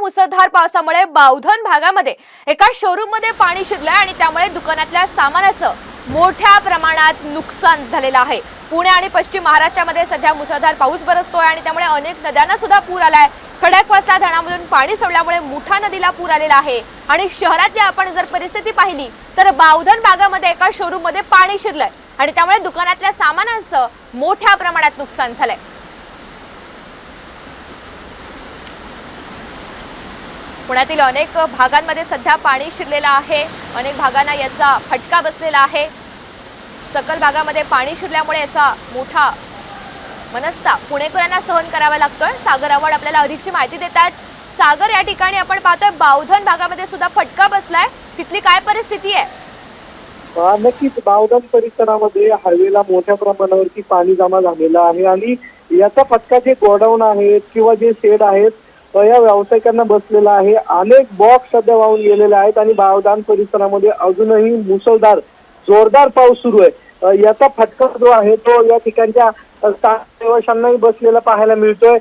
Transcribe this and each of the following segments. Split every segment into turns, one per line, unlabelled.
मुसळधार पावसामुळे बावधन भागामध्ये एका शोरूम मध्ये पाणी शिरलंय आणि त्यामुळे दुकानातल्या सामानाचं मोठ्या प्रमाणात नुकसान झालेलं आहे। पुणे आणि पश्चिम महाराष्ट्रामध्ये सध्या मुसळधार पाऊस बरसतोय आणि त्यामुळे अनेक नद्यांना सुद्धा पूर आलाय। खडकवासला धरणामधून पाणी सोडल्यामुळे मुठा नदीला पूर आलेला आहे आणि शहरातली आपण जर परिस्थिती पाहिली तर बावधन भागामध्ये एका शोरूम मध्ये पाणी शिरलंय आणि त्यामुळे दुकानातल्या सामानाचं मोठ्या प्रमाणात नुकसान झालंय। पुण्यातील अनेक भागांमध्ये सध्या पाणी शिरलेलं आहे, अनेक भागांना याचा फटका बसलेला आहे। सकल भागामध्ये पाणी शिरल्यामुळे याचा मोठा मनस्ताप पुणेकरांना सहन करावा लागतोय। सागर आवड आपल्याला अधिकची माहिती देतात। सागर, या ठिकाणी आपण पाहतोय बावधन भागामध्ये सुद्धा फटका बसलाय, तिथली काय परिस्थिती आहे?
नक्कीच बावधन परिसरामध्ये हायवेला मोठ्या प्रमाणावरती पाणी जमा झालेलं आहे आणि याचा फटका जे गोडाऊन आहेत किंवा जे शेड आहेत या व्यावसायिकांना बसलेला आहे। अनेक बॉक्स सध्या वाहून गेलेले आहेत आणि बावधन परिसरामध्ये अजूनही मुसळधार जोरदार पाऊस सुरू आहे। याचा फटका जो आहे तो या ठिकाणच्या रहिवाशांनाही बसलेला पाहायला मिळतोय।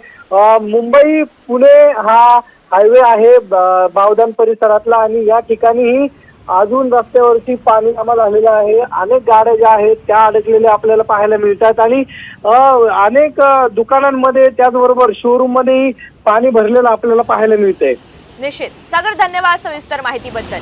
मुंबई पुणे हा हायवे आहे बावधन परिसरातला आणि या ठिकाणीही अजून रस्त्यावरती पाणी जमा झालेलं आहे। अनेक गाड्या ज्या आहेत त्या अडकलेल्या आपल्याला पाहायला मिळतात आणि अनेक दुकानांमध्ये त्याचबरोबर शोरूम मध्येही पाणी भरलेलं आपल्याला पाहायला मिळतंय।
निश्चित सागर, धन्यवाद सविस्तर माहितीबद्दल।